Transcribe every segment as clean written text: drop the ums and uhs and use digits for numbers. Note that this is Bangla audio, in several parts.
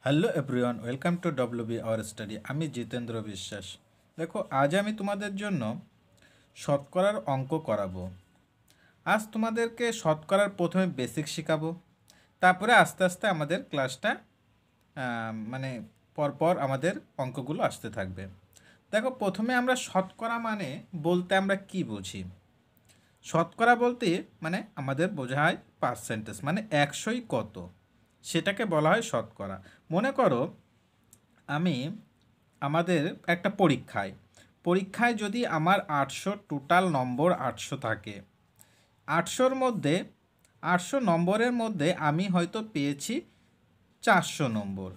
Hello everyone, welcome to WB our study. আমি জিতেন্দ্র বিশ্বাস। দেখো, আজ আমি তোমাদের জন্য শতকরার অঙ্ক করাবো। আজ তোমাদেরকে শতকরার প্রথমে বেসিক শেখাবো, তারপরে আস্তে আস্তে আমাদের ক্লাসটা মানে পরপর আমাদের অঙ্কগুলো আসতে থাকবে। দেখো, প্রথমে আমরা শতকরা মানে বলতে আমরা কি বুঝি? শতকরা বলতে মানে আমাদের বোঝায় পার্সেন্টেজ, মানে একশোই কত, সেটাকে বলা হয় শতকরা। মনে করো আমি আমাদের একটা পরীক্ষায় যদি আমার 800 টোটাল নম্বর 800 থাকে, 800-র মধ্যে 800 নম্বরের মধ্যে আমি হয়তো পেয়েছি 400 নম্বর।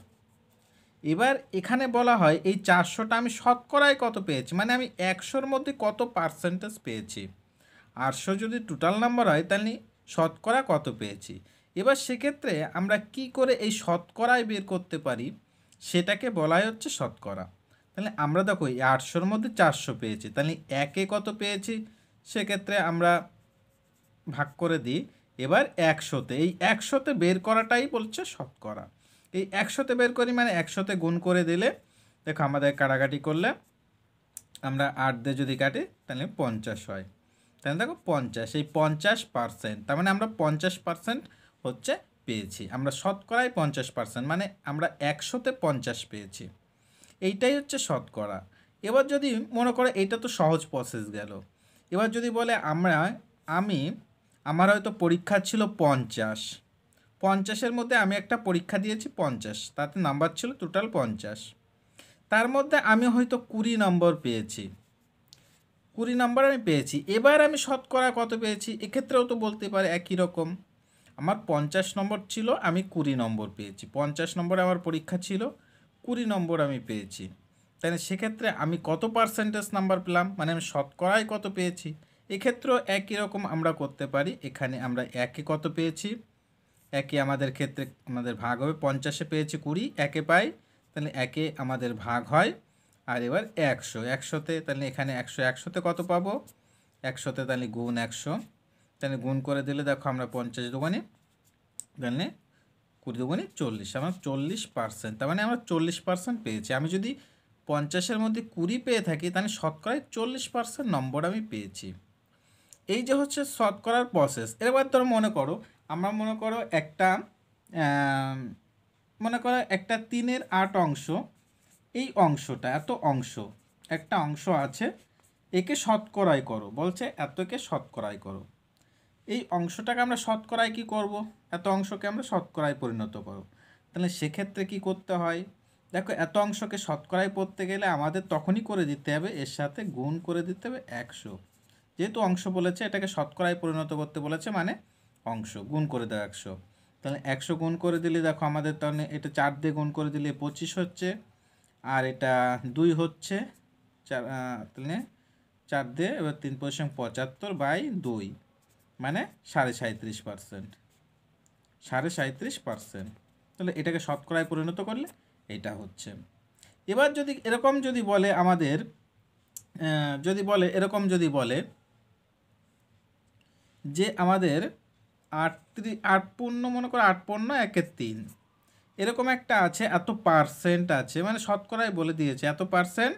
এবার এখানে বলা হয় এই 400টা আমি শতকরায় কত পেয়েছি, মানে আমি 100-র মধ্যে কত পার্সেন্টেজ পেয়েছি। 800 যদি টোটাল নাম্বার হয় তাহলে শতকরা কত পেয়েছি। এবার সেক্ষেত্রে আমরা কি করে এই শতকরায় বের করতে পারি, সেটাকে বলাই হচ্ছে শতকরা। তাহলে আমরা দেখো এই 800-র মধ্যে 400 পেয়েছি, তাহলে একে কত পেয়েছি, সেক্ষেত্রে আমরা ভাগ করে দিই। এবার 100-তে, এই 100-তে বের করাটাই বলছে শতকরা। এই 100-তে বের করি মানে 100-তে গুণ করে দিলে, দেখো আমাদের কাটাকাটি করলে আমরা 8 দিয়ে যদি কাটি তাহলে 50 হয়। তাহলে দেখো 50, এই 50%, তার মানে আমরা 50% হচ্ছে পেয়েছি। আমরা শতকরায় 50%, মানে আমরা 100-তে 50 পেয়েছি। এইটাই হচ্ছে শতকরা। এবার যদি মনে করো, এইটা তো সহজ প্রসেস গেল। এবার যদি বলে আমি আমার হয়তো পরীক্ষা ছিল 50, 50-এর মধ্যে আমি একটা পরীক্ষা দিয়েছি 50, তাতে নাম্বার ছিল টোটাল 50। তার মধ্যে আমি হয়তো 20 নম্বর পেয়েছি, 20 নম্বর আমি পেয়েছি। এবার আমি শতকরা কত পেয়েছি, এক্ষেত্রেও তো বলতে পারে একই রকম। আমার 50 নম্বর ছিল, আমি 20 নম্বর পেয়েছি। 50 নম্বর আমার পরীক্ষা ছিল, 20 নম্বর আমি পেয়েছি। তাহলে সেক্ষেত্রে আমি কত পার্সেন্টেজ নাম্বার পেলাম, মানে আমি শতকরায় কত পেয়েছি। এক্ষেত্রেও একই রকম আমরা করতে পারি। এখানে আমরা একে কত পেয়েছি, একে আমাদের ক্ষেত্রে আমাদের ভাগ হবে, 50-এ পেয়েছি 20, একে পাই, তাহলে একে আমাদের ভাগ হয়। আর এবার 100, 100-তে তাহলে এখানে 100, 100-তে কত পাবো, 100-তে তাহলে গুণ 100, তাহলে গুণ করে দিলে দেখো আমরা 50 দুগুণে তাহলে 20 দুগুণে 40, আমার 40%, তার মানে আমরা 40% পেয়েছি। আমি যদি 50-এর মধ্যে 20 পেয়ে থাকি তাহলে শতকরায় 40% নম্বর আমি পেয়েছি। এই যে হচ্ছে শতকরার প্রসেস। এবার ধরো মনে করো একটা আম, মনে করো একটা 3-এর 8 অংশ, এই অংশটা এত অংশ, একটা অংশ আছে, একে শতকরাই করো বলছে, এতকে শতকরাই করো। এই অংশটাকে আমরা শতকরায় কি করব, এত অংশকে আমরা শতকরায় পরিণত করো। তাহলে সেক্ষেত্রে কি করতে হয়, দেখো এত অংশকে শতকরায় পড়তে গেলে আমাদের তখনই করে দিতে হবে, এর সাথে গুণ করে দিতে হবে 100। যেহেতু অংশ বলেছে, এটাকে শতকরায় পরিণত করতে বলেছে, মানে অংশ গুণ করে দাও 100। তাহলে 100 গুণ করে দিলে দেখো আমাদের, তাহলে এটা 4 দিয়ে গুণ করে দিলে 25 হচ্ছে, আর এটা 2 হচ্ছে, তাহলে 4 দিয়ে এবার 3×75/2, মানে 37.5%, 37.5%। তাহলে এটাকে শতকরায় পরিণত করলে এটা হচ্ছে। এবার যদি এরকম যদি বলে আমাদের, যদি বলে যে আমাদের 8 মনে করো 8.1/3 এরকম একটা আছে, এত পার্সেন্ট আছে, মানে শতকরায় বলে দিয়েছে এত পার্সেন্ট,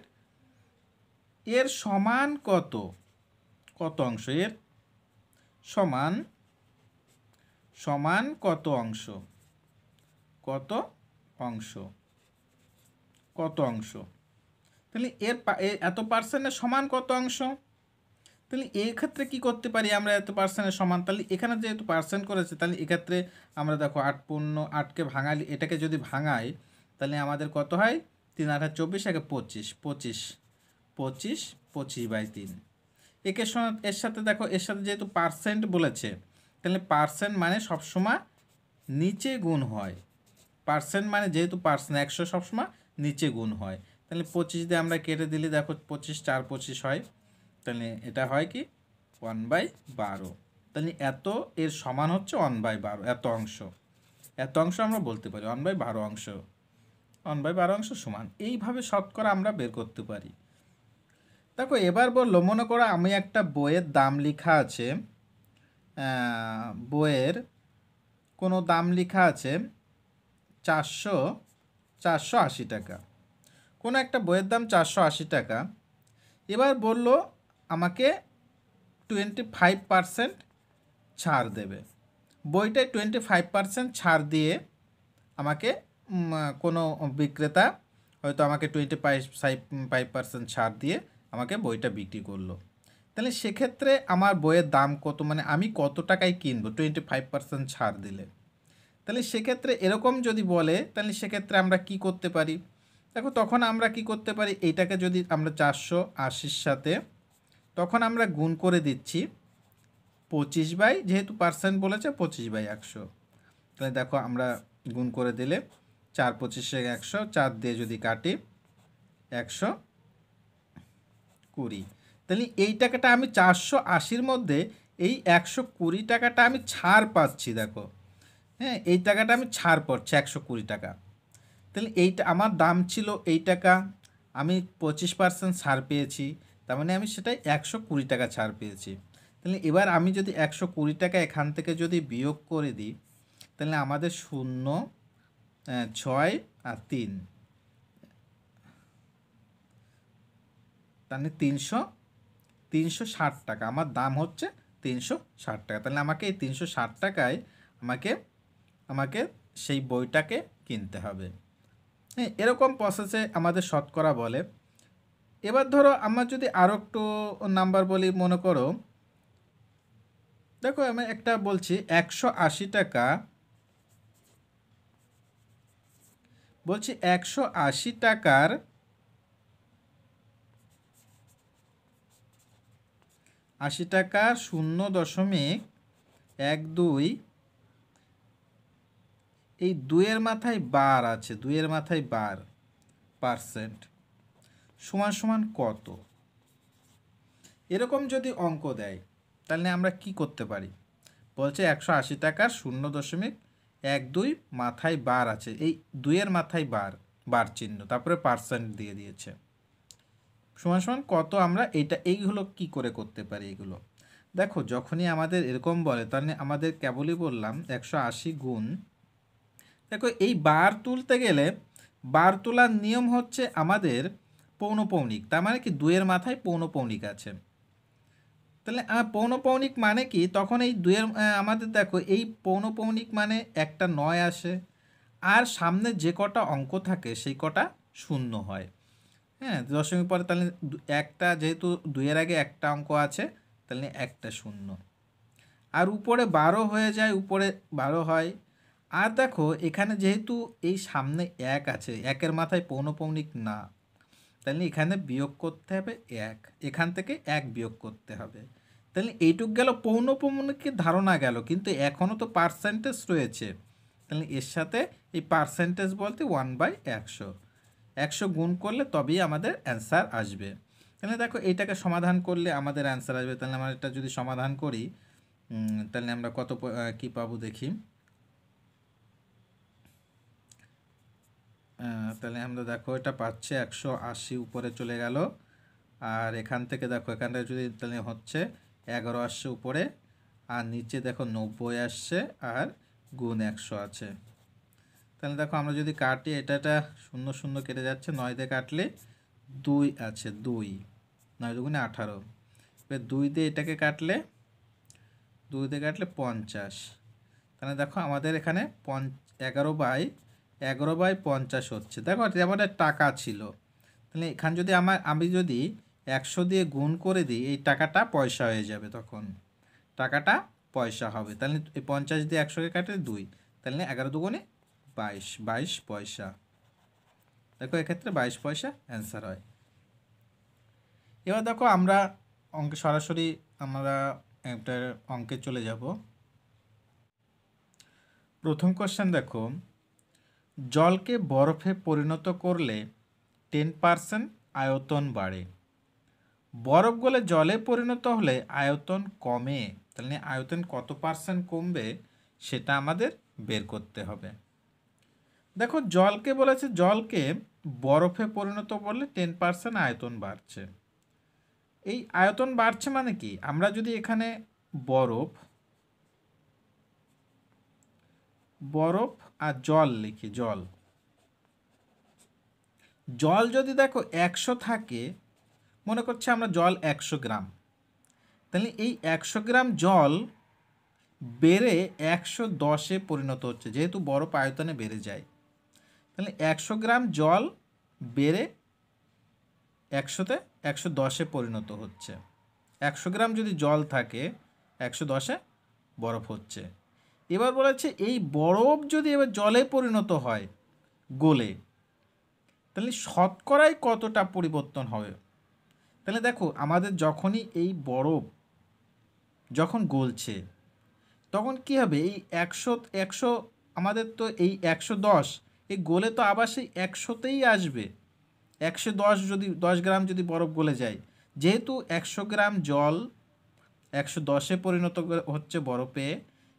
এর সমান কত, কত অংশ এর সমান, কত অংশ, কত অংশ, কত অংশ। তাহলে এত পার্সেন্টের সমান কত অংশ। তাহলে এই ক্ষেত্রে কি করতে পারি আমরা, এত পার্সেন্টের সমান, তাহলে এখানে যেহেতু পার্সেন্ট করেছে, তাহলে এক্ষেত্রে আমরা দেখো 8.8কে ভাঙালি, এটাকে যদি ভাঙাই তাহলে আমাদের কত হয়, 3×8=24, একে 25, 25, 25, 25/3। এর সাথে দেখো, এর সাথে যেহেতু পার্সেন্ট বলেছে, তাহলে পার্সেন্ট মানে সবসময় নিচে গুণ হয়। পার্সেন্ট মানে যেহেতু পার্সেন্ট 100 সবসময় নিচে গুণ হয়, তাহলে 25 দিয়ে আমরা কেটে দিলে দেখো 25, 4, 25 হয়, তাহলে এটা হয় কি 1/12। তাহলে এত এর সমান হচ্ছে 1/12, এত অংশ, এত অংশ আমরা বলতে পারি 1/12 অংশ, 1/12 অংশ সমান। এইভাবে শতকরা আমরা বের করতে পারি। দেখো এবার বললো, মনে করো আমি একটা বইয়ের দাম লেখা আছে, বইয়ের কোনো দাম লেখা আছে 400 480 টাকা। কোনো একটা বইয়ের দাম 480 টাকা। এবার বলল আমাকে 25% ছাড় দেবে। বইটায় 25% ছাড় দিয়ে আমাকে কোনো বিক্রেতা হয়তো আমাকে 25% ছাড় দিয়ে আমাকে বইটা বিক্রি করলো। তাহলে সেক্ষেত্রে আমার বইয়ের দাম কত, মানে আমি কত টাকায় কিনবো 25% ছাড় দিলে? তাহলে সেক্ষেত্রে এরকম যদি বলে তাহলে সেক্ষেত্রে আমরা কি করতে পারি? দেখো তখন আমরা কি করতে পারি, এইটাকে যদি আমরা 480-র সাথে তখন আমরা গুণ করে দিচ্ছি 25 যেহেতু পার্সেন্ট বলেছে 25/100। তাহলে দেখো আমরা গুণ করে দিলে 4×25=100, 4 দিয়ে যদি কাটি 120। তাহলে এই টাকাটা আমি 480-র মধ্যে এই 120 টাকাটা আমি ছাড় পাচ্ছি। দেখো হ্যাঁ, এই টাকাটা আমি ছাড় পাচ্ছি 120 টাকা। তাহলে এইটা আমার দাম ছিল এই টাকা, আমি 25% ছাড় পেয়েছি, তার মানে আমি সেটাই 120 টাকা ছাড় পেয়েছি। তাহলে এবার আমি যদি 120 টাকা এখান থেকে যদি বিয়োগ করে দিই তাহলে আমাদের 0, 6 আর 3, তাহলে 360 টাকা আমার দাম হচ্ছে 360 টাকা। তাহলে আমাকে এই 360 টাকায় আমাকে সেই বইটাকে কিনতে হবে। হ্যাঁ, এরকম প্রসেসে আমাদের শতকরা বলে। এবার ধরো আমার যদি আরও একটু নাম্বার বলি, মনে করো দেখো আমি একটা বলছি 180 টাকা, বলছি 180 টাকার 0.12, এই 2-এর মাথায় বার আছে, 2-এর মাথায় বার পার্সেন্ট সমান কত? এরকম যদি অঙ্ক দেয় তাহলে আমরা কি করতে পারি? বলছে 180 টাকার 0.12 মাথায় বার আছে, এই 2-এর মাথায় বার চিহ্ন, তারপরে পার্সেন্ট দিয়ে দিয়েছে সমান কত। আমরা এইগুলো কি করে করতে পারি? এগুলো দেখো যখনই আমাদের এরকম বলে তাহলে আমাদের কেবলই বললাম 180 গুণ, দেখো এই বার তুলতে গেলে বার তোলার নিয়ম হচ্ছে আমাদের পৌনপৌনিক, তার মানে কি 2-এর মাথায় পৌনপৌনিক আছে। তাহলে পৌনপৌনিক মানে কি, তখন এই 2-এর আমাদের দেখো এই পৌনপৌনিক মানে একটা 9 আসে, আর সামনে যে কটা অঙ্ক থাকে সেই কটা শূন্য হয়। হ্যাঁ, দশমিক পরে তাহলে একটা, যেহেতু 2-এর আগে একটা অঙ্ক আছে তাহলে একটা শূন্য, আর উপরে 12 হয়ে যায়, উপরে 12 হয়। আর দেখো এখানে যেহেতু এই সামনে 1 আছে, 1-এর মাথায় পৌনপৌনিক না, তাহলে এখানে বিয়োগ করতে হবে 1, এখান থেকে 1 বিয়োগ করতে হবে। তাহলে এইটুক গেল পৌনপৌনিকের ধারণা গেল, কিন্তু এখনও তো পার্সেন্টেজ রয়েছে। তাহলে এর সাথে এই পার্সেন্টেজ বলতে 1/100, 100 গুণ করলে তবেই আমাদের অ্যান্সার আসবে। তাহলে দেখো এইটাকে সমাধান করলে আমাদের অ্যান্সার আসবে। তাহলে আমরা এটা যদি সমাধান করি তাহলে আমরা কত কি পাবো দেখি। তাহলে আমরা দেখো এটা পাচ্ছে 180 উপরে চলে গেল, আর এখান থেকে দেখো এখানটা যদি তাহলে হচ্ছে 11 আসছে উপরে, আর নিচে দেখো 90 আসছে, আর গুণ 100 আছে। তাহলে দেখো আমরা যদি কাটি, এটা 0 কেটে যাচ্ছে, 9 দিয়ে কাটলে 2 আছে, 2, 9 দুগুণে 18, এবার 2 দিয়ে এটাকে কাটলে 50। তাহলে দেখো আমাদের এখানে 11/50 হচ্ছে। দেখো আমাদের টাকা ছিল, তাহলে এখানে যদি আমি যদি 100 দিয়ে গুণ করে দিই এই টাকাটা পয়সা হয়ে যাবে, তখন টাকাটা পয়সা হবে। তাহলে এই 50 দিয়ে 100কে কাটে 2, তাহলে 11 দুগুণে 22 পয়সা। দেখো এক্ষেত্রে 22 পয়সা অ্যান্সার হয়। এবার দেখো আমরা সরাসরি আমরা একটা অঙ্কে চলে যাব। প্রথম কোশ্চেন দেখো, জলকে বরফে পরিণত করলে 10% আয়তন বাড়ে, বরফ গলে জলে পরিণত হলে আয়তন কমে, তাহলে আয়তন কত পার্সেন্ট কমবে সেটা আমাদের বের করতে হবে। দেখো জলকে বলেছে, জলকে বরফে পরিণত করলে 10% আয়তন বাড়ছে। এই আয়তন বাড়ছে মানে কি, আমরা যদি এখানে বরফ আর জল লিখি, জল, জল যদি দেখো 100 থাকে, মনে করছে আমরা জল 100 গ্রাম, তাহলে এই 100 গ্রাম জল বেড়ে 110-এ পরিণত হচ্ছে, যেহেতু বরফ আয়তনে বেড়ে যায়। তাহলে 100 গ্রাম জল বেড়ে 110-এ পরিণত হচ্ছে। 100 গ্রাম যদি জল থাকে 110-এ বরফ হচ্ছে। এবার বলেছে এই বরফ যদি এবার জলে পরিণত হয় গলে, তাহলে শতকরায় কতটা পরিবর্তন হবে। তাহলে দেখো আমাদের যখনই এই বরফ যখন গলছে তখন কি হবে, এই 100 আমাদের তো এই 110 এই গলে তো আবার সেই 100-তেই আসবে। 110 যদি 10 গ্রাম যদি বরফ গলে যায়, যেহেতু 100 গ্রাম জল 110-এ পরিণত হচ্ছে বরফে,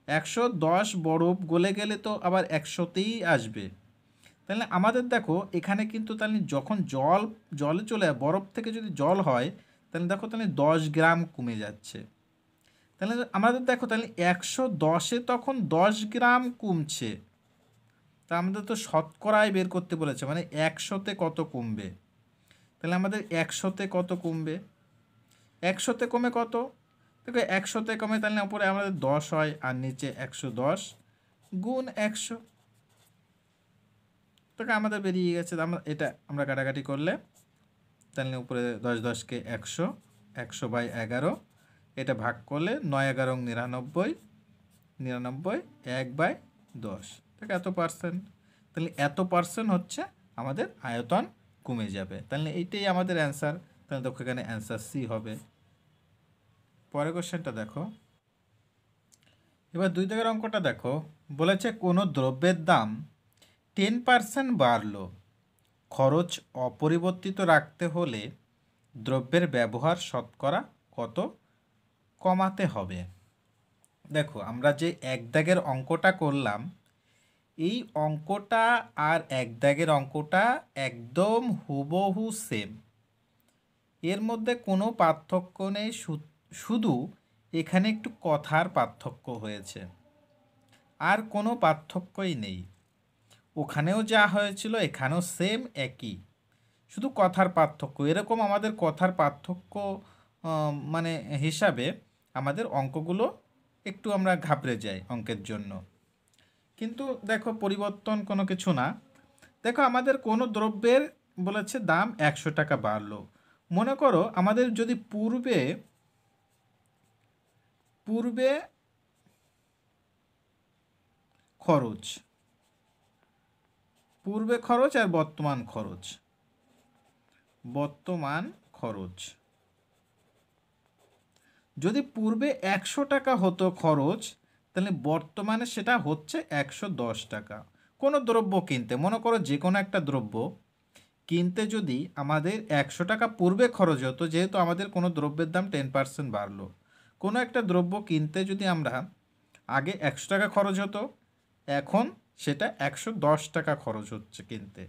110 বরফ গলে গেলে তো আবার 100-তেই আসবে। তাহলে আমাদের দেখো এখানে কিন্তু তাহলে যখন জলে চলে বরফ থেকে যদি জল হয়, তাহলে দেখো তাহলে 10 গ্রাম কমে যাচ্ছে। তাহলে আমাদের দেখো তাহলে 110-এ তখন 10 গ্রাম কমছে। তা আমাদের তো শতকরায় বের করতে বলেছে, মানে 100-তে কত কমবে। তাহলে আমাদের 100-তে কত কমবে, 100-তে কমে কত, দেখো 100-তে কমে তাহলে উপরে আমাদের 10 হয় আর নিচে 110 গুণ 100, তোকে আমাদের বেরিয়ে গেছে। এটা আমরা কাটাকাটি করলে তাহলে উপরে 10 10-কে 100, 100/11, এটা ভাগ করলে 9 11 99, 99 1/10, ঠিক এত পার্সেন্ট। তাহলে এত পার্সেন্ট হচ্ছে আমাদের আয়তন কমে যাবে। তাহলে এইটাই আমাদের অ্যান্সার। তাহলে দেখো এখানে অ্যান্সার সি হবে। পরের কোশ্চেনটা দেখো। এবার 2 দাগের অঙ্কটা দেখো, বলেছে কোনো দ্রব্যের দাম 10% বাড়লো, খরচ অপরিবর্তিত রাখতে হলে দ্রব্যের ব্যবহার শতকরা কত কমাতে হবে। দেখো আমরা যে 1 দাগের অঙ্কটা করলাম, এই অঙ্কটা আর 1 দাগের অঙ্কটা একদম হুবহু সেম, এর মধ্যে কোনো পার্থক্য নেই, শুধু এখানে একটু কথার পার্থক্য হয়েছে, আর কোনো পার্থক্যই নেই। ওখানেও যা হয়েছিল এখানেও সেম একই, শুধু কথার পার্থক্য। এরকম আমাদের কথার পার্থক্য মানে হিসাবে আমাদের অঙ্কগুলো একটু আমরা ঘাবড়ে যাই অঙ্কের জন্য। কিন্তু দেখো পরিবর্তন কোনো কিছু না। দেখো আমাদের কোনো দ্রব্যের বলেছে দাম 100 টাকা বাড়লো। মনে করো আমাদের যদি পূর্বে খরচ আর বর্তমান খরচ যদি পূর্বে 100 টাকা হতো খরচ, তাহলে বর্তমানে সেটা হচ্ছে 110 টাকা। কোনো দ্রব্য কিনতে, মনে করো যে কোনো একটা দ্রব্য কিনতে যদি আমাদের 100 টাকা পূর্বে খরচ হতো, যেহেতু আমাদের কোনো দ্রব্যের দাম 10% বাড়লো, কোনো একটা দ্রব্য কিনতে যদি আমরা আগে 100 টাকা খরচ হতো, এখন সেটা 110 টাকা খরচ হচ্ছে কিনতে।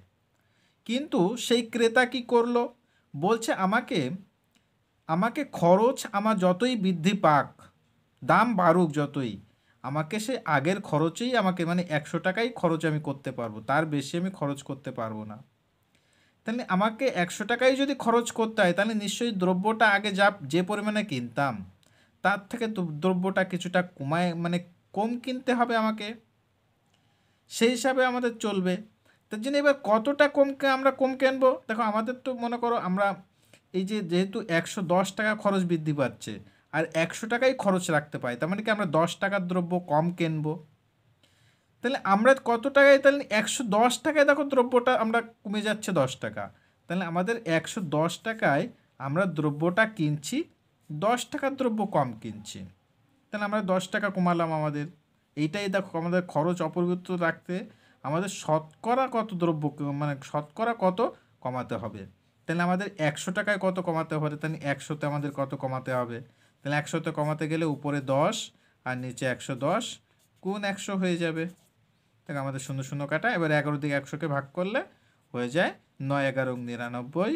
কিন্তু সেই ক্রেতা কি করলো, বলছে আমাকে খরচ আমার যতই বৃদ্ধি পাক, দাম বাড়ুক যতই, আমাকে সে আগের খরচেই আমাকে মানে 100 টাকাই খরচ আমি করতে পারবো, তার বেশি আমি খরচ করতে পারবো না। তাহলে আমাকে 100 টাকাই যদি খরচ করতে হয়, তাহলে নিশ্চয়ই দ্রব্যটা আগে যে পরিমাণে কিনতাম তার থেকে দ্রব্যটা কিছুটা কমায় মানে কম কিনতে হবে আমাকে, সেই হিসাবে আমাদের চলবে। তার জন্য এবার কতটা আমরা কম কিনবো। দেখো আমাদের তো মনে করো আমরা এই যেহেতু 110 টাকা খরচ বৃদ্ধি পাচ্ছে আর 100 টাকাই খরচ রাখতে পাই, তার মানে কি আমরা 10 টাকার দ্রব্য কম কিনবো। তাহলে আমরা কত টাকায়, তাহলে 110 টাকায় দেখো দ্রব্যটা আমরা কমে যাচ্ছে 10 টাকা, তাহলে আমাদের 110 টাকায় আমরা দ্রব্যটা কিনছি, 10 টাকার দ্রব্য কম কিনছি, তাহলে আমরা 10 টাকা কমালাম। আমাদের এইটাই দেখো আমাদের খরচ অপরিবর্তিত রাখতে আমাদের শতকরা কত দ্রব্য মানে শতকরা কত কমাতে হবে। তাহলে আমাদের 100 টাকায় কত কমাতে হবে, তাহলে 100-তে আমাদের কত কমাতে হবে। তাহলে 100-তে কমাতে গেলে উপরে 10 আর নিচে 110 গুণ 100 হয়ে যাবে। দেখ আমাদের 0 0 কাটা, এবার 11 দিকে 100-কে ভাগ করলে হয়ে যায় 9 11 99,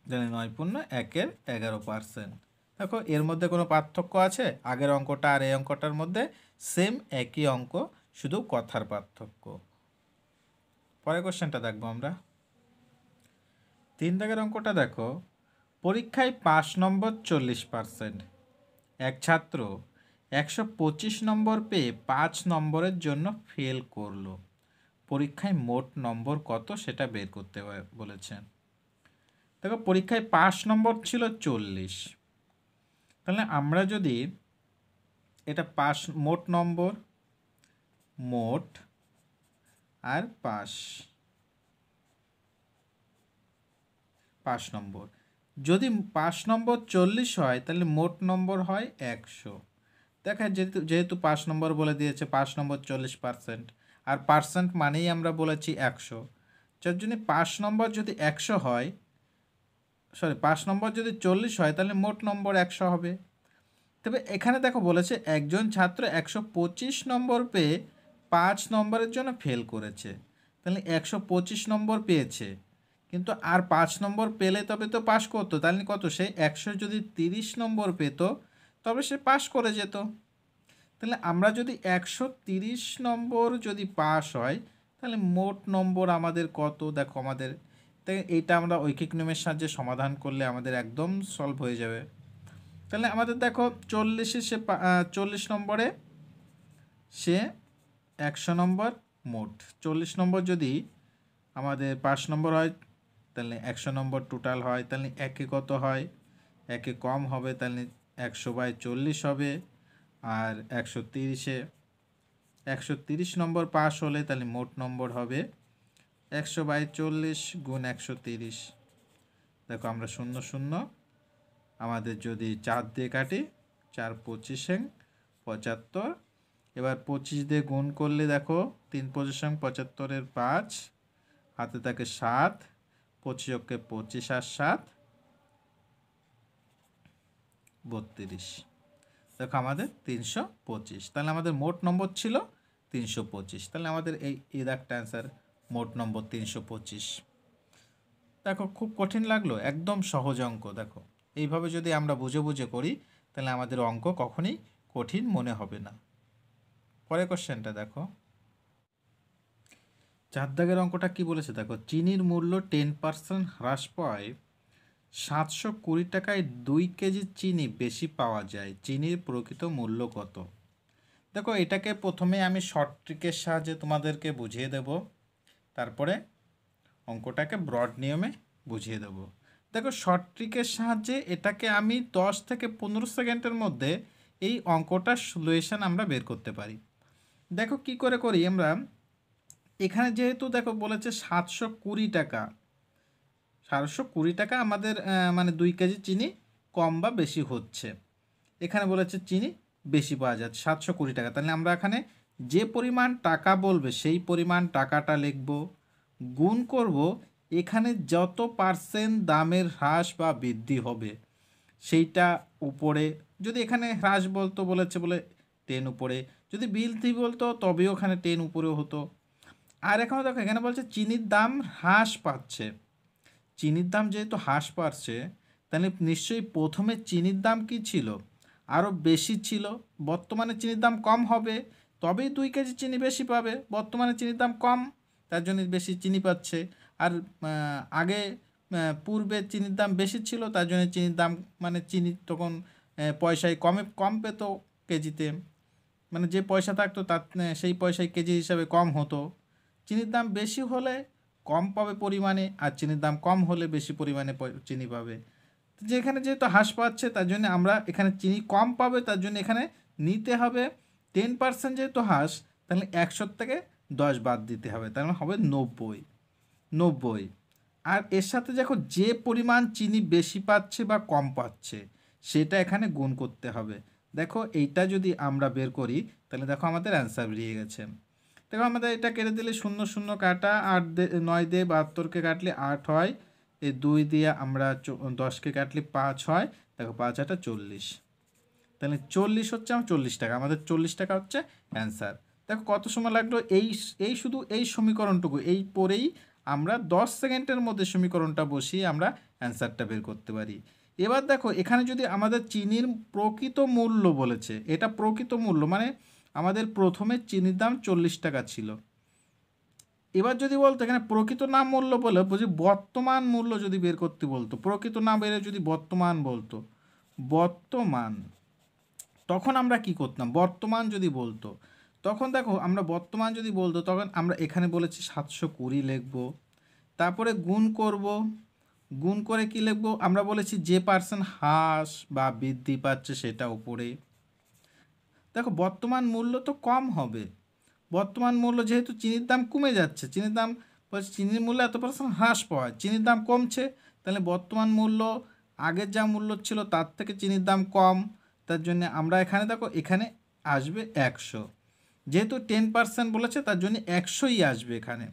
তাহলে 9 পূর্ণ 1-এর 11%। দেখো এর মধ্যে কোনো পার্থক্য আছে, আগের অঙ্কটা আর এই অঙ্কটার মধ্যে সেম একই অঙ্ক, শুধু কথার পার্থক্য। পরের কোশ্চেনটা দেখবো আমরা। তিন দাগের অঙ্কটা দেখো, পরীক্ষায় 5 নম্বর 40%, এক ছাত্র 125 নম্বর পেয়ে 5 নম্বরের জন্য ফেল করলো, পরীক্ষায় মোট নম্বর কত সেটা বের করতে বলেছেন। দেখো পরীক্ষায় 5 নম্বর ছিল 40, তাহলে আমরা যদি এটা 5 মোট নম্বর, মোট আর 5 নম্বর, যদি 5 নম্বর 40 হয় তাহলে মোট নম্বর হয় 100। দেখা যেহেতু 5 নম্বর বলে দিয়েছে, 5 নম্বর 40%, আর পার্সেন্ট মানেই আমরা বলেছি 100, যার জন্য 5 নম্বর যদি 100 হয়, 5 নম্বর যদি 40 হয় তাহলে মোট নম্বর 100 হবে। তবে এখানে দেখো বলেছে একজন ছাত্র 125 নম্বর পেয়ে 5 নম্বরের জন্য ফেল করেছে, তাহলে 125 নম্বর পেয়েছে, কিন্তু আর 5 নম্বর পেলে তবে তো পাস করতো, তাহলে কত, সে 100 যদি 30 নম্বর পেত তবে সে পাস করে যেত। তাহলে আমরা যদি 130 নম্বর যদি পাস হয় তাহলে মোট নম্বর আমাদের কত, দেখো আমাদের, তাই এইটা আমরা ঐকিক নিয়মের সাহায্যে সমাধান করলে আমাদের একদম সলভ হয়ে যাবে। তাহলে আমাদের দেখো 40 নম্বরে সে 100 নম্বর, মোট 40 নম্বর যদি আমাদের 5 নম্বর হয় তাহলে 100 নম্বর টোটাল হয়, তাহলে একে কত হয়, একে কম হবে, তাহলে 100/40 হবে, আর 130 নম্বর পাস হলে তাহলে মোট নম্বর হবে 100/40 গুণ 130। দেখো আমরা 0 0 আমাদের যদি 4 দিয়ে কাটি, 4 25 75, এবার 25 দিয়ে গুণ করলে দেখো 3 25 75 5, হাতে থাকে 7, 25 কে 25 আর 7 32, দেখো আমাদের 325, তাহলে আমাদের মোট নম্বর ছিল 325, তাহলে আমাদের এই দাগটা অ্যান্সার, মোট নম্বর 325। দেখো খুব কঠিন লাগলো, একদম সহজ অঙ্ক। দেখো এইভাবে যদি আমরা বুঝে বুঝে করি তাহলে আমাদের অঙ্ক কখনই কঠিন মনে হবে না। পরের কোশ্চেনটা দেখো, 4 দাগের অঙ্কটা কি বলেছে দেখো, চিনির মূল্য 10% হ্রাস পায় 720 টাকায় 2 কেজি চিনি বেশি পাওয়া যায়, চিনির প্রকৃত মূল্য কত? দেখো এটাকে প্রথমে আমি শর্ট ট্রিকের সাহায্যে তোমাদেরকে বুঝিয়ে দেব, তারপরে অঙ্কটাকে ব্রড নিয়মে বুঝিয়ে দেব। দেখো শর্ট ট্রিকের সাহায্যে এটাকে আমি 10 থেকে 15 সেকেন্ডের মধ্যে এই অঙ্কটার সলিউশন আমরা বের করতে পারি। দেখো কি করে করি আমরা, এখানে যেহেতু দেখো বলেছে 720 টাকা, 720 টাকা আমাদের মানে 2 কেজি চিনি কম বা বেশি হচ্ছে, এখানে বলেছে চিনি বেশি পাওয়া যাচ্ছে 720 টাকা, তাহলে আমরা এখানে যে পরিমাণ টাকা বলবে সেই পরিমাণ টাকাটা লিখব, গুণ করব এখানে যত পার্সেন্ট দামের হ্রাস বা বৃদ্ধি হবে সেইটা উপরে, যদি এখানে হ্রাস বলতো বলেছে বলে 10 উপরে, যদি বৃদ্ধি বলতো তবেও ওখানে 10 উপরেও হতো। আর এখন দেখো এখানে বলছে চিনির দাম হ্রাস পাচ্ছে, চিনির দাম যেহেতু হ্রাস পাচ্ছে তাহলে নিশ্চয়ই প্রথমে চিনির দাম কি ছিল, আরও বেশি ছিল, বর্তমানে চিনির দাম কম হবে, তবেই 2 কেজি চিনি বেশি পাবে, বর্তমানে চিনির দাম কম তার জন্য বেশি চিনি পাচ্ছে, আর আগে পূর্বে চিনির দাম বেশি ছিল তার জন্য চিনির দাম মানে চিনি তখন পয়সায় কম পেত কেজিতে, মানে যে পয়সা থাকতো তার সেই পয়সায় কেজি হিসাবে কম হতো, চিনির দাম বেশি হলে কম পাবে পরিমাণে, আর চিনির দাম কম হলে বেশি পরিমাণে চিনি পাবে। যেখানে যেহেতু হ্রাস পাচ্ছে তার জন্য আমরা এখানে চিনি কম পাবে, তার জন্য এখানে নিতে হবে 10% যেহেতু হ্রাস, তাহলে 100 থেকে 10 বাদ দিতে হবে, তার মানে হবে 90। আর এর সাথে দেখো যে পরিমাণ চিনি বেশি পাচ্ছে বা কম পাচ্ছে সেটা এখানে গুণ করতে হবে। দেখো এইটা যদি আমরা বের করি তাহলে দেখো আমাদের অ্যান্সার বেরিয়ে গেছে। দেখো আমাদের এটা কেটে দিলে 0 0 কাটা, 9 দিয়ে 72কে কাটলে 8 হয়, এই 2 দিয়ে আমরা 10কে কাটলে 5 হয়, দেখো 5 8 40, তাহলে 40 হচ্ছে আমার 40 টাকা, আমাদের 40 টাকা হচ্ছে অ্যান্সার। দেখো কত সময় লাগলো, এই শুধু এই সমীকরণটুকু এই পরেই আমরা 10 সেকেন্ডের মধ্যে সমীকরণটা বসিয়ে আমরা অ্যান্সারটা বের করতে পারি। এবার দেখো এখানে যদি আমাদের চিনির প্রকৃত মূল্য বলেছে, এটা প্রকৃত মূল্য মানে আমাদের প্রথমে চিনির দাম 40 টাকা ছিল, এবার যদি বলতো এখানে প্রকৃত নাম মূল্য বলে বুঝি বর্তমান মূল্য যদি বের করতে বলতো, প্রকৃত না বেরে যদি বর্তমান বলতো, বর্তমান, তখন আমরা কি করতাম? বর্তমান যদি বলতো তখন দেখো আমরা বর্তমান যদি বলতো তখন আমরা এখানে বলেছি 720 লিখব, তারপরে গুণ করব, গুণ করে কি লিখব? আমরা বলেছি যে পার্সেন্ট হ্রাস বা বৃদ্ধি পাচ্ছে সেটা উপরে। দেখো বর্তমান মূল্য তো কম হবে, বর্তমান মূল্য যেহেতু চিনির দাম কমে যাচ্ছে, চিনির দাম বলছে চিনির মূল্য এত পার্সেন্ট হ্রাস পাওয়ায় চিনির দাম কমছে, তাহলে বর্তমান মূল্য আগের যা মূল্য ছিল তার থেকে চিনির দাম কম, তার জন্য আমরা এখানে দেখো এখানে আসবে 100, যেহেতু 10% বলেছে তার জন্য 100ই আসবে এখানে,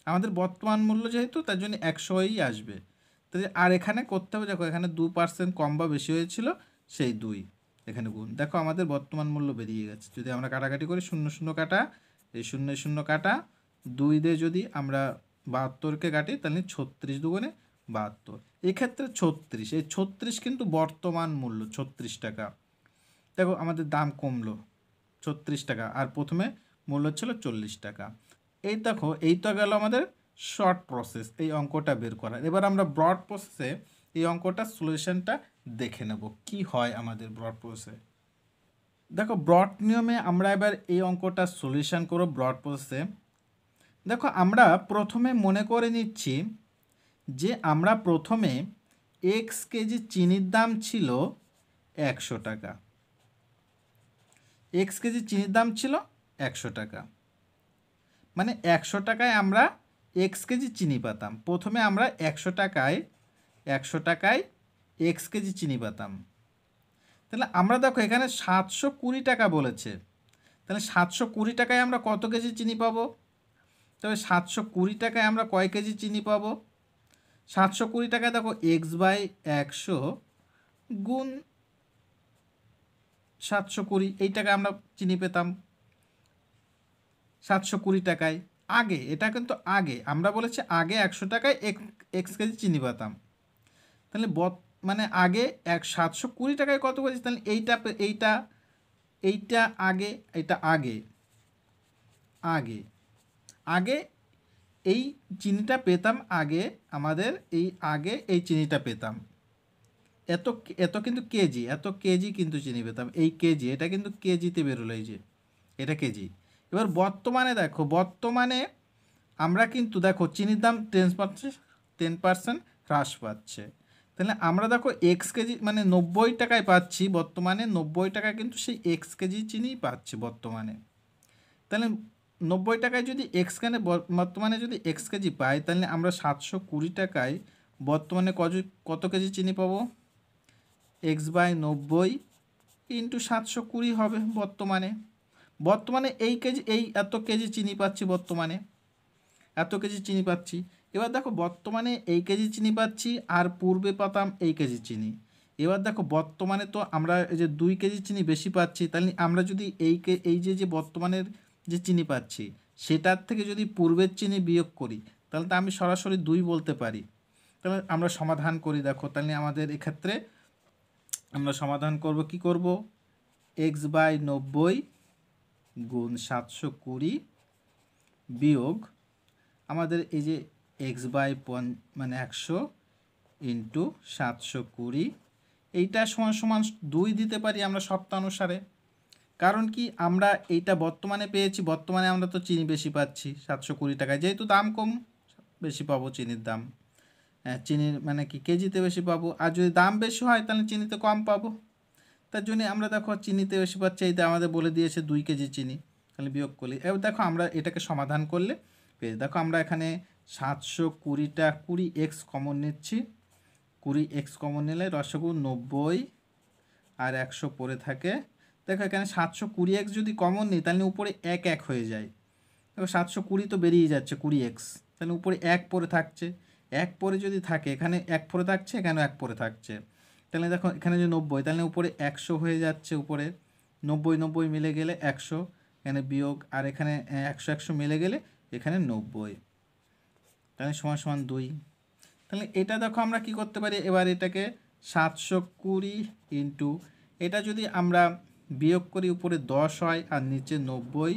আমাদের বর্তমান মূল্য যেহেতু তার জন্য 100ই আসবে। তো আর এখানে করতে হবে, দেখো এখানে 2% কম বা বেশি হয়েছিল, সেই 2 এখানে গুণ, দেখো আমাদের বর্তমান মূল্য বেরিয়ে গেছে। যদি আমরা কাটাকাটি করি, শূন্য শূন্য কাটা, এই শূন্য শূন্য কাটা, 2 দিয়ে যদি আমরা 72কে কাটি তাহলে 36 দুগুণে 72, এক্ষেত্রে 36, এই 36 কিন্তু বর্তমান মূল্য 36 টাকা। দেখো আমাদের দাম কমলো 36 টাকা, আর প্রথমে মূল্য ছিল 40 টাকা। এই দেখো এই তো গেল আমাদের শর্ট প্রসেস এই অঙ্কটা বের করার। এবার আমরা ব্রড প্রসেসে এই অঙ্কটার সলিউশনটা দেখে নেব কি হয় আমাদের ব্রড প্রসেসে। দেখো ব্রড নিয়মে আমরা এবার এই অঙ্কটার সলিউশন করব ব্রড প্রসেসে। দেখো আমরা প্রথমে মনে করে নিচ্ছি যে আমরা প্রথমে এক্স কেজি চিনির দাম ছিল 100 টাকা, এক্স কেজি চিনির দাম ছিল 100 টাকা, মানে 100 টাকায় আমরা এক্স কেজি চিনি পেতাম। প্রথমে আমরা 100 টাকায় এক্স কেজি চিনি পেতাম। তাহলে আমরা দেখো এখানে 720 টাকা বলেছে, তাহলে 720 টাকায় আমরা কত কেজি চিনি পাবো? তবে 720 টাকায় আমরা কয় কেজি চিনি পাবো? 720 টাকায় দেখো x/100 গুণ 720, এই টাকায় আমরা চিনি পেতাম 720 টাকায়। আগে এটা কিন্তু আগে আমরা বলেছি আগে 100 টাকায় এক্স কেজি চিনি পেতাম, তাহলে মানে আগে 720 টাকায় কত কেজি? তাহলে এইটা আগে, এটা আগে আগে আগে এই চিনিটা পেতাম, আগে আমাদের এই চিনিটা পেতাম, এত এত কিন্তু কেজি, এত কেজি কিন্তু চিনি পেতাম, এই কেজি, এটা কিন্তু কেজিতে বেরোলো, এই যে এটা কেজি। এবার বর্তমানে দেখো, বর্তমানে আমরা কিন্তু দেখো চিনির দাম 10% হ্রাস পাচ্ছে, তাহলে আমরা দেখো এক্স কেজি মানে 90 টাকায় পাচ্ছি, বর্তমানে 90 টাকায় কিন্তু সেই এক্স কেজি চিনিই পাচ্ছি বর্তমানে। তাহলে 90 টাকায় যদি বর্তমানে যদি এক্স কেজি পাই, তাহলে আমরা 720 টাকায় বর্তমানে কত কেজি চিনি পাবো? x/90 ইন্টু 720 হবে বর্তমানে। বর্তমানে এত কেজি চিনি পাচ্ছি, বর্তমানে এত কেজি চিনি পাচ্ছি। এবার দেখো বর্তমানে এই কেজি চিনি পাচ্ছি, আর পূর্বে পাতাম এই কেজি চিনি। এবার দেখো বর্তমানে তো আমরা এই যে 2 কেজি চিনি বেশি পাচ্ছি, তাহলে আমরা যদি এই যে বর্তমানের যে চিনি পাচ্ছি সেটার থেকে যদি পূর্বের চিনি বিয়োগ করি, তাহলে তো আমি সরাসরি 2 বলতে পারি। তাহলে আমরা সমাধান করি, দেখো তাহলে আমাদের এক্ষেত্রে আমরা সমাধান করব, কি করব? x/90 গুণ 720 বিয়োগ আমাদের এই যে মানে 100 ইন্টু 720, এইটা সমান সমান 2 দিতে পারি আমরা সপ্তাহানুসারে। কারণ কি আমরা এইটা বর্তমানে পেয়েছি, বর্তমানে আমরা তো চিনি বেশি পাচ্ছি 720 টাকায়, যেহেতু দাম কম বেশি পাবো চিনির দাম, চিনির মানে কি কেজিতে বেশি পাবো, আর যদি দাম বেশি হয় তাহলে চিনিতে কম পাবো। তার জন্য আমরা দেখো চিনিতে বেশি পাচ্ছি, এইটা আমাদের বলে দিয়েছে 2 কেজি চিনি, তাহলে বিয়োগ করলে এবার দেখো আমরা এটাকে সমাধান করলে পেয়ে, দেখো আমরা এখানে 720টা 20x কমন নিচ্ছি, 20x কমন নিলে রসগু 90 আর 100 পড়ে থাকে। দেখো এখানে 720x যদি কমন নিই তাহলে উপরে 1 হয়ে যায়, দেখো 720 তো বেরিয়ে যাচ্ছে 20x, তাহলে উপরে 1 পড়ে থাকছে, 1 পড়ে যদি থাকে, এখানে 1 পড়ে থাকছে, এখানে 1 পড়ে থাকছে, তাহলে দেখো এখানে যে 90, তাহলে উপরে 100 হয়ে যাচ্ছে, উপরে 90 মিলে গেলে 100, এখানে বিয়োগ, আর এখানে 100 মিলে গেলে এখানে 90, তাহলে সমান সমান 2। তাহলে এটা দেখো আমরা কি করতে পারি, এবার এটাকে 720 ইন্টু, এটা যদি আমরা বিয়োগ করি উপরে 10 হয় আর নিচে 90